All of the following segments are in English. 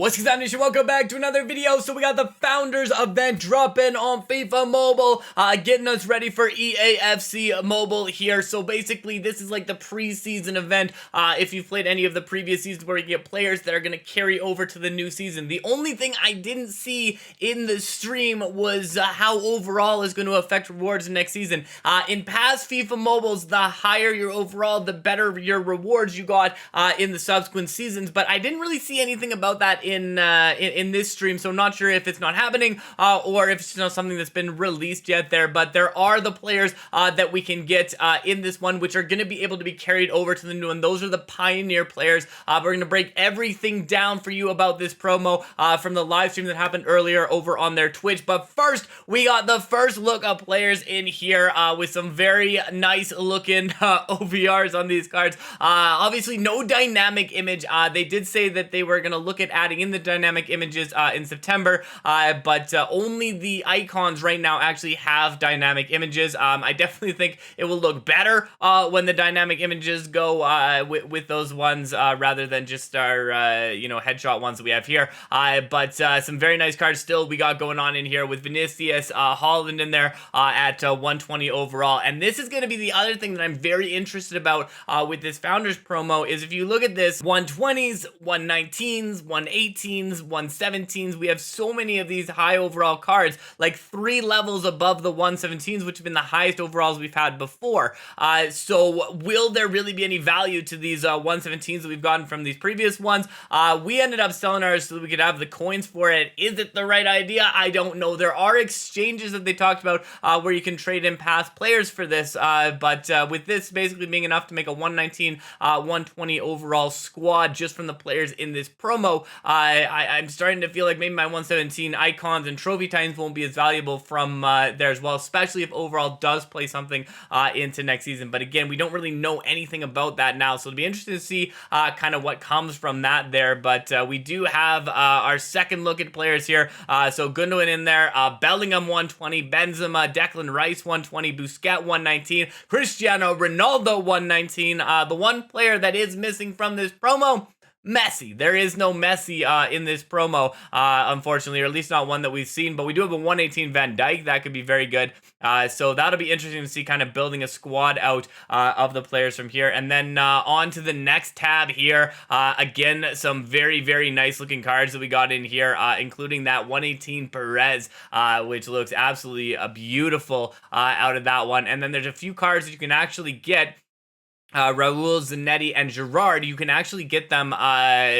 What's up, Nation? Welcome back to another video. So we got the Founders event dropping on FIFA Mobile, getting us ready for EAFC Mobile here. So basically, this is like the preseason event. If you've played any of the previous seasons where you get players that are going to carry over to the new season. The only thing I didn't see in the stream was how overall is going to affect rewards next season. In past FIFA Mobiles, the higher your overall, the better your rewards you got in the subsequent seasons. But I didn't really see anything about that in this stream, so I'm not sure if it's not happening or if it's not something that's been released yet there. But there are the players that we can get in this one, which are going to be able to be carried over to the new one. Those are the Pioneer players. We're going to break everything down for you about this promo from the live stream that happened earlier over on their Twitch. But first, we got the first look of players in here with some very nice looking OVRs on these cards. Obviously, no dynamic image. They did say that they were going to look at adding in the dynamic images in September, but only the icons right now actually have dynamic images. I definitely think it will look better when the dynamic images go with those ones rather than just our headshot ones that we have here. But some very nice cards still we got going on in here with Vinicius, Holland in there at 120 overall. And this is going to be the other thing that I'm very interested about with this Founders promo is if you look at this, 120s, 119s, 118s, 117s, we have so many of these high overall cards, like 3 levels above the 117s, which have been the highest overalls we've had before. So will there really be any value to these 117s that we've gotten from these previous ones? We ended up selling ours so that we could have the coins for it. Is it the right idea? I don't know. There are exchanges that they talked about where you can trade in past players for this, but with this basically being enough to make a 119, 120 overall squad just from the players in this promo, I'm starting to feel like maybe my 117 icons and trophy titans won't be as valuable from there as well, especially if overall does play something into next season. But again, we don't really know anything about that now, so it'll be interesting to see kind of what comes from that there. But we do have our second look at players here. So Gundogan in there, Bellingham 120, Benzema, Declan Rice 120, Busquets 119, Cristiano Ronaldo 119. The one player that is missing from this promo, Messi. There is no Messi in this promo, unfortunately, or at least not one that we've seen, but we do have a 118 Van Dijk. That could be very good. So that'll be interesting to see, kind of building a squad out of the players from here. And then on to the next tab here. Again, some very, very nice looking cards that we got in here, including that 118 Perez, which looks absolutely beautiful out of that one. And then there's a few cards that you can actually get. Raul, Zanetti, and Gerrard, you can actually get them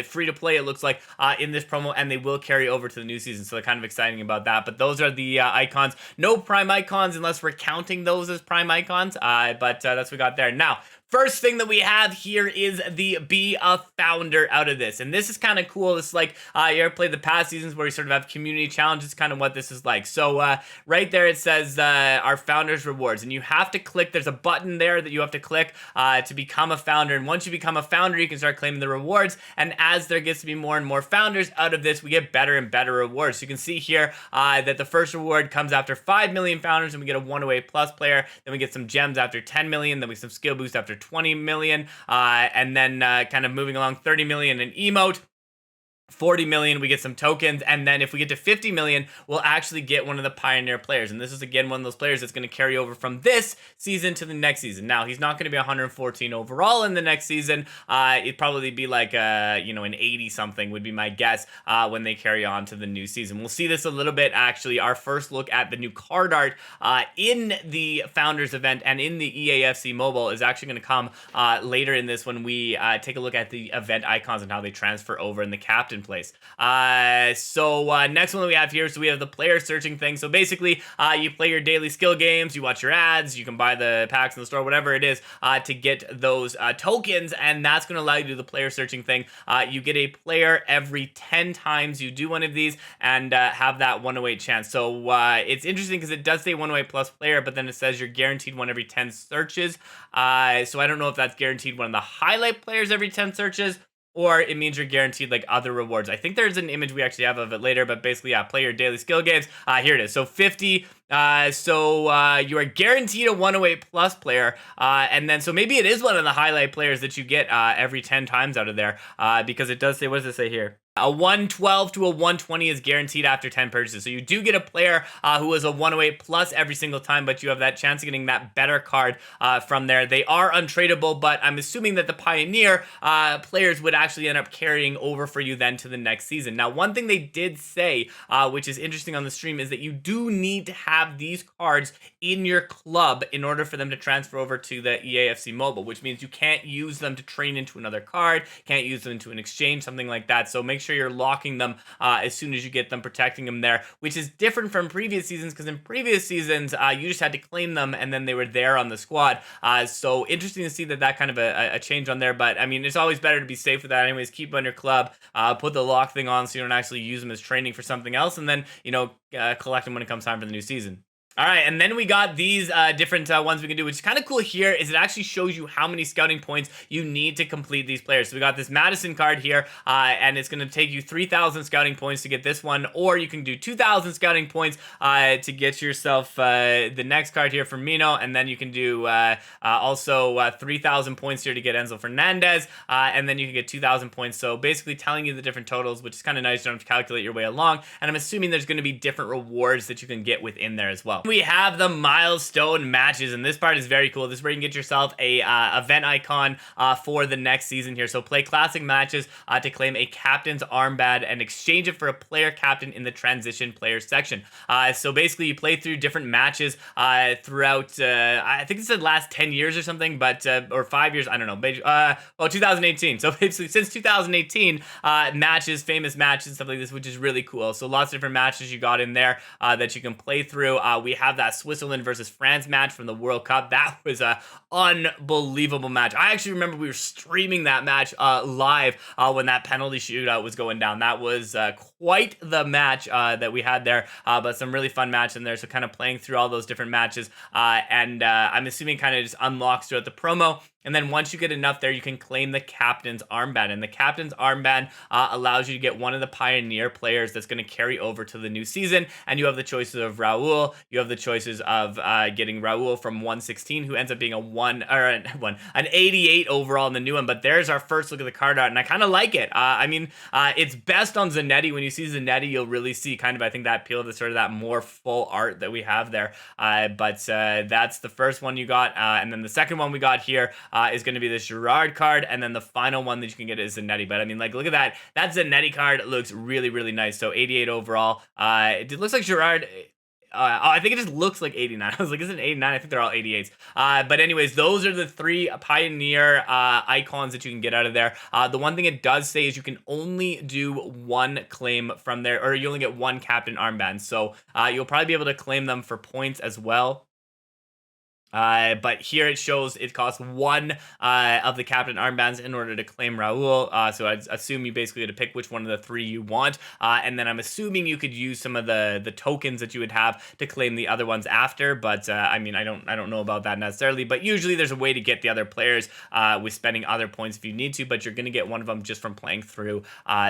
free to play, it looks like, in this promo, and they will carry over to the new season, so they're kind of exciting about that. But those are the icons. No prime icons unless we're counting those as prime icons, but that's what we got there. Now, first thing that we have here is the Be a Founder out of this. And this is kind of cool. It's like, you ever played the past seasons where we sort of have community challenges, kind of what this is like. So right there it says our Founders Rewards. And you have to click, there's a button there that you have to click to become a founder. And once you become a founder, you can start claiming the rewards. And as there gets to be more and more founders out of this, we get better and better rewards. So you can see here that the first reward comes after 5 million founders, and we get a 108 plus player. Then we get some gems after 10 million. Then we get some skill boost after 20 million, and then kind of moving along, 30 million in emote. 40 million, we get some tokens, and then if we get to 50 million, we'll actually get one of the Pioneer players. And this is, again, one of those players that's going to carry over from this season to the next season. Now, he's not going to be 114 overall in the next season. It'd probably be like, an 80-something would be my guess when they carry on to the new season. We'll see this a little bit, actually. Our first look at the new card art in the Founders event and in the EAFC Mobile is actually going to come later in this when we take a look at the event icons and how they transfer over in the captain place. So next one that we have here, so we have the player searching thing. So basically, you play your daily skill games, you watch your ads, you can buy the packs in the store, whatever it is, to get those tokens, and that's going to allow you to do the player searching thing. You get a player every 10 times you do one of these and have that 108 chance. So it's interesting because it does say 108 plus player, but then it says you're guaranteed one every 10 searches. So I don't know if that's guaranteed one of the highlight players every 10 searches, or it means you're guaranteed like other rewards. I think there's an image we actually have of it later, but basically, yeah, play your daily skill games. Here it is. So 50. You are guaranteed a 108 plus player, and then so maybe it is one of the highlight players that you get every 10 times out of there, because it does say, what does it say here? A 112 to a 120 is guaranteed after 10 purchases. So you do get a player who is a 108 plus every single time, but you have that chance of getting that better card from there. They are untradeable, but I'm assuming that the Pioneer players would actually end up carrying over for you then to the next season. Now, one thing they did say, which is interesting on the stream, is that you do need to have these cards in your club in order for them to transfer over to the EAFC Mobile, which means you can't use them to train into another card, can't use them into an exchange, something like that. So make sure you're locking them as soon as you get them, protecting them there, which is different from previous seasons, because in previous seasons you just had to claim them and then they were there on the squad. So interesting to see that kind of a change on there, but I mean, it's always better to be safe with that anyways. Keep them on your club, put the lock thing on so you don't actually use them as training for something else, and then collect them when it comes time for the new season. All right, and then we got these different ones we can do, which is kind of cool here, is it actually shows you how many scouting points you need to complete these players. So we got this Madison card here, and it's going to take you 3,000 scouting points to get this one, or you can do 2,000 scouting points to get yourself the next card here for Mino, and then you can do also 3,000 points here to get Enzo Fernandez, and then you can get 2,000 points. So basically telling you the different totals, which is kind of nice. You don't have to calculate your way along, and I'm assuming there's going to be different rewards that you can get within there as well. We have the Milestone Matches, and this part is very cool. This is where you can get yourself a event icon for the next season here. So play classic matches to claim a captain's armband and exchange it for a player captain in the transition player section. So basically you play through different matches throughout, I think it said last 10 years or something, but or 5 years, I don't know. Well, 2018. So basically since 2018, matches, famous matches, stuff like this, which is really cool. So lots of different matches you got in there that you can play through. We have that Switzerland versus France match from the World Cup. That was a unbelievable match. I actually remember we were streaming that match live when that penalty shootout was going down. That was quite the match that we had there, but some really fun match in there. So kind of playing through all those different matches, and I'm assuming kind of just unlocks throughout the promo. And then once you get enough there, you can claim the captain's armband. And the captain's armband allows you to get one of the Pioneer players that's going to carry over to the new season. And you have the choices of Raul. You have the choices of getting Raul from 116, who ends up being an 88 overall in the new one. But there's our first look at the card art, and I kind of like it. I mean, it's best on Zanetti. When you see Zanetti, you'll really see kind of, I think, that appeal to sort of that more full art that we have there. But that's the first one you got. And then the second one we got here is going to be this Gerard card, and then the final one that you can get is Zanetti. But I mean, like, look at that. That Zanetti card looks really, really nice. So 88 overall. It looks like Gerard. I think it just looks like 89. I was like, is it 89? I think they're all 88s. But anyways, those are the three Pioneer icons that you can get out of there. The one thing it does say is you can only do one claim from there, or you only get one captain armband. So you'll probably be able to claim them for points as well. But here it shows it costs one of the captain armbands in order to claim Raul. So I'd assume you basically had to pick which one of the three you want. And then I'm assuming you could use some of the tokens that you would have to claim the other ones after. But I mean, I don't know about that necessarily. But usually there's a way to get the other players with spending other points if you need to. But you're going to get one of them just from playing through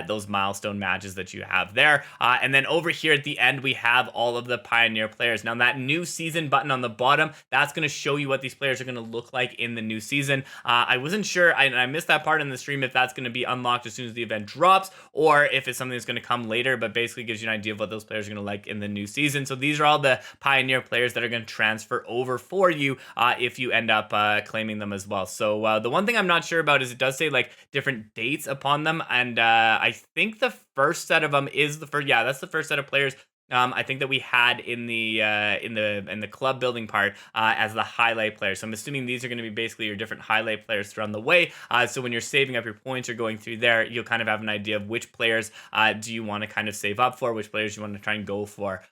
those milestone matches that you have there. And then over here at the end, we have all of the Pioneer players. Now that new season button on the bottom, that's going to show you what these players are going to look like in the new season. I wasn't sure, I missed that part in the stream, if that's going to be unlocked as soon as the event drops, or if it's something that's going to come later, but basically gives you an idea of what those players are going to like in the new season. So these are all the Pioneer players that are going to transfer over for you if you end up claiming them as well. So the one thing I'm not sure about is it does say like different dates upon them, and I think the first set of them is the first, yeah, that's the first set of players I think that we had in the club building part as the highlight players. So I'm assuming these are going to be basically your different highlight players throughout the way. So when you're saving up your points or going through there, you'll kind of have an idea of which players do you want to kind of save up for, which players you want to try and go for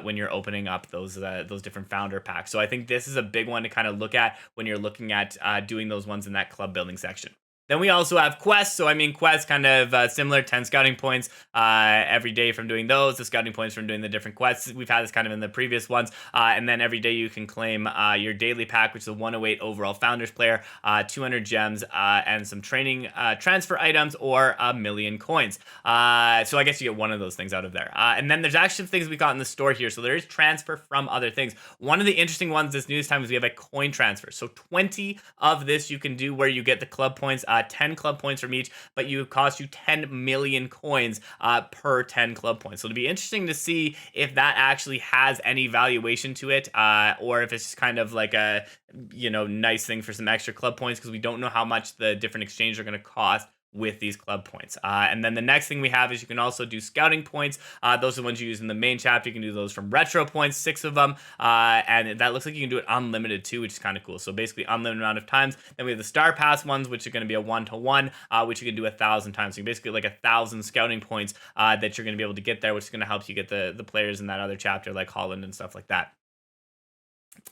when you're opening up those different founder packs. So I think this is a big one to kind of look at when you're looking at doing those ones in that club building section. Then we also have quests. So I mean, quests kind of similar, 10 scouting points every day from doing those, the scouting points from doing the different quests. We've had this kind of in the previous ones. And then every day you can claim your daily pack, which is a 108 overall founders player, 200 gems, and some training transfer items, or 1,000,000 coins. So I guess you get one of those things out of there. And then there's actually things we got in the store here. So there is transfer from other things. One of the interesting ones this news time is we have a coin transfer. So 20 of this you can do where you get the club points 10 club points from each, but you cost you 10 million coins per 10 club points. So it'll be interesting to see if that actually has any valuation to it, or if it's just kind of like a nice thing for some extra club points, because we don't know how much the different exchanges are going to cost with these club points. And then the next thing we have is you can also do scouting points. Those are the ones you use in the main chapter. You can do those from retro points, 6 of them. And that looks like you can do it unlimited too, which is kind of cool. So basically unlimited amount of times. Then we have the star pass ones, which are going to be a 1-to-1, which you can do 1,000 times. So you basically like 1,000 scouting points that you're going to be able to get there, which is going to help you get the players in that other chapter like Holland and stuff like that.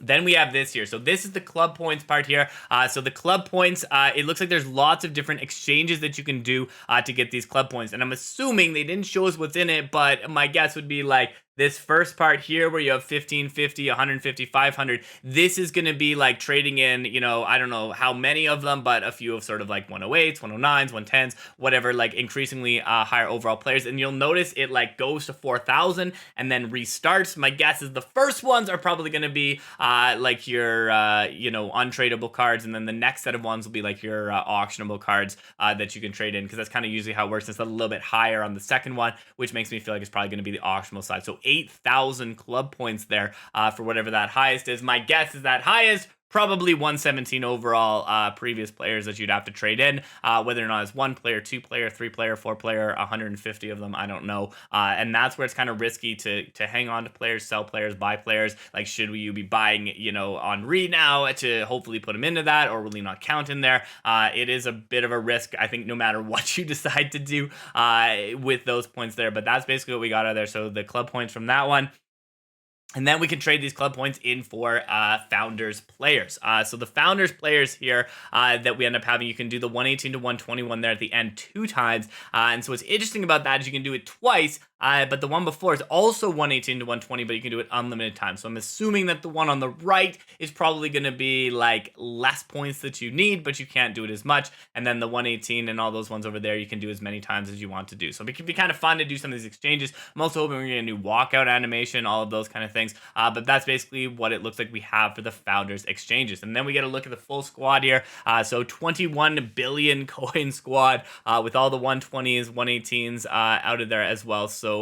Then we have this here. So this is the club points part here. So the club points, it looks like there's lots of different exchanges that you can do to get these club points. And I'm assuming they didn't show us what's in it, but my guess would be like this first part here where you have 1550, 150, 500. This is going to be like trading in, I don't know how many of them, but a few of sort of like 108s, 109s, 110s, whatever, like increasingly higher overall players. And you'll notice it like goes to 4,000 and then restarts. My guess is the first ones are probably going to be like your, untradeable cards. And then the next set of ones will be like your auctionable cards that you can trade in, because that's kind of usually how it works. It's a little bit higher on the second one, which makes me feel like it's probably going to be the auctionable side. So 8,000 club points there for whatever that highest is. My guess is that highest probably 117 overall previous players that you'd have to trade in, whether or not it's 1 player, 2 player, 3 player, 4 player, 150 of them, I don't know. And that's where it's kind of risky to hang on to players, sell players, buy players. Like, should you be buying, Henry now to hopefully put him into that, or will he not count in there? It is a bit of a risk, I think, no matter what you decide to do with those points there. But that's basically what we got out of there. So the club points from that one. And then we can trade these club points in for Founders players. So the Founders players here that we end up having, you can do the 118 to 121 there at the end 2 times. And so what's interesting about that is you can do it twice, but the one before is also 118 to 120, but you can do it unlimited times. So I'm assuming that the one on the right is probably going to be like less points that you need, but you can't do it as much. And then the 118 and all those ones over there, you can do as many times as you want to do. So it can be kind of fun to do some of these exchanges. I'm also hoping we're going to do walkout animation, all of those kind of things. But that's basically what it looks like we have for the Founders exchanges. And then we get a look at the full squad here. So 21 billion coin squad with all the 120s, 118s out of there as well. So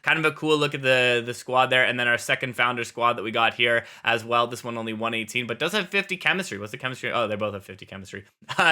kind of a cool look at the squad there. And then our second Founder squad that we got here as well. This one only 118, but does have 50 chemistry. What's the chemistry? Oh, they both have 50 chemistry.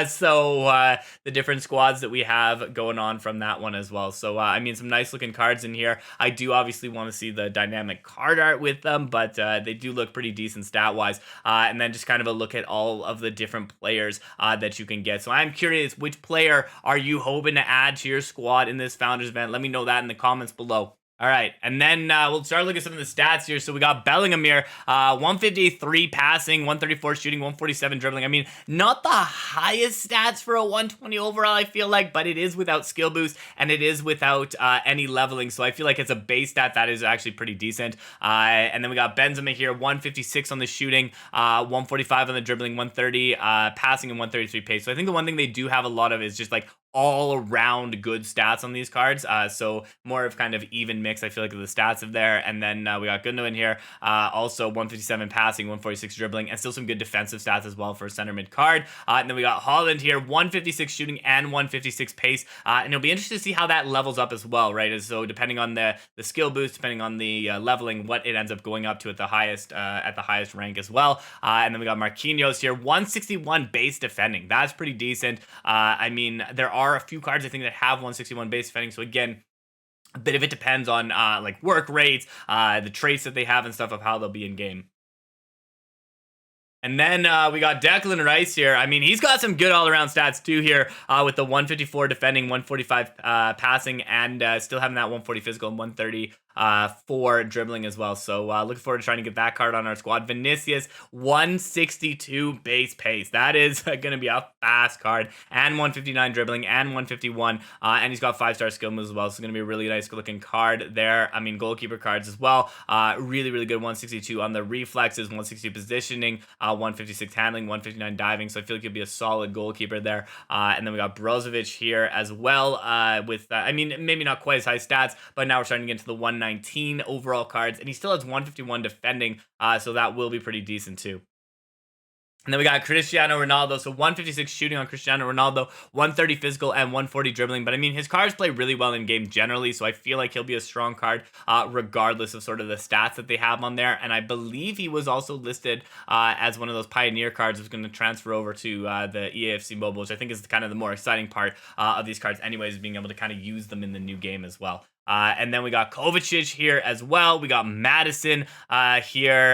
So the different squads that we have going on from that one as well. So I mean, some nice looking cards in here. I do obviously want to see the dynamic card art with them, but they do look pretty decent stat wise. And then just kind of a look at all of the different players that you can get. So I'm curious, which player are you hoping to add to your squad in this Founders event? Let me know that in the comments below. All right, and then we'll start looking at some of the stats here. So we got Bellingham here, 153 passing, 134 shooting, 147 dribbling. I mean, not the highest stats for a 120 overall, I feel like, but it is without skill boost, and it is without any leveling. So I feel like it's a base stat that is actually pretty decent. And then we got Benzema here, 156 on the shooting, 145 on the dribbling, 130 passing, and 133 pace. So I think the one thing they do have a lot of is just like all around good stats on these cards. So more of kind of even mix, I feel like, of the stats of there. And then we got Gundogan here, also 157 passing, 146 dribbling, and still some good defensive stats as well for a center mid card. And then we got Holland here, 156 shooting and 156 pace. And it'll be interesting to see how that levels up as well, right? And so depending on the skill boost, depending on the leveling, what it ends up going up to at the highest rank as well. And then we got Marquinhos here, 161 base defending. That's pretty decent. I mean, there are a few cards I think that have 161 base defending. So again, a bit of it depends on like work rates, the traits that they have and stuff of how they'll be in game. And then we got Declan Rice here. I mean, he's got some good all-around stats too here with the 154 defending, 145 passing, and still having that 140 physical and 130 for dribbling as well. So looking forward to trying to get that card on our squad. Vinicius, 162 base pace. That is going to be a fast card. And 159 dribbling and 151. And he's got 5-star skill moves as well. So it's going to be a really nice looking card there. I mean, goalkeeper cards as well. Really, really good. 162 on the reflexes, 162 positioning, 156 handling, 159 diving. So I feel like he'll be a solid goalkeeper there. And then we got Brozovic here as well with, I mean, maybe not quite as high stats, but now we're starting to get into the 119 overall cards, and he still has 151 defending, so that will be pretty decent too. And then we got Cristiano Ronaldo. So 156 shooting on Cristiano Ronaldo, 130 physical, and 140 dribbling. But I mean, his cards play really well in game generally. So I feel like he'll be a strong card regardless of sort of the stats that they have on there. And I believe he was also listed as one of those Pioneer cards that's going to transfer over to the EAFC Mobile, which I think is kind of the more exciting part of these cards anyways, being able to kind of use them in the new game as well. And then we got Kovacic here as well. We got Madison here.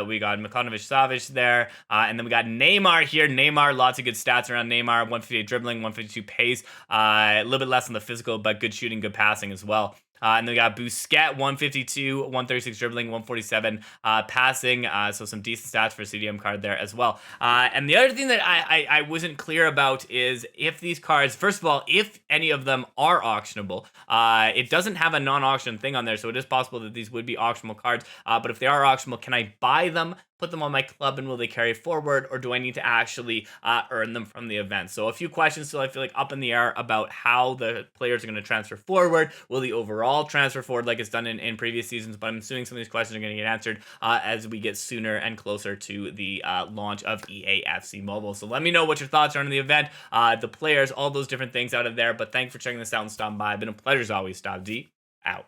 We got Mikonovic Savic there. And then we got Neymar here. Neymar, lots of good stats around Neymar. 158 dribbling, 152 pace. A little bit less on the physical, but good shooting, good passing as well. And then we got Busquets, 152, 136 dribbling, 147 passing. So some decent stats for a CDM card there as well. And the other thing that I wasn't clear about is if these cards, first of all, if any of them are auctionable. It doesn't have a non-auction thing on there, so it is possible that these would be auctionable cards. But if they are auctionable, can I buy them, put them on my club, and will they carry forward, or do I need to actually earn them from the event? So a few questions still I feel like up in the air about how the players are going to transfer forward. Will the overall transfer forward like it's done in previous seasons? But I'm assuming some of these questions are going to get answered as we get sooner and closer to the launch of EAFC Mobile. So let me know what your thoughts are on the event, the players, all those different things out of there. But thanks for checking this out and stopping by. It's been a pleasure as always. Stopde out.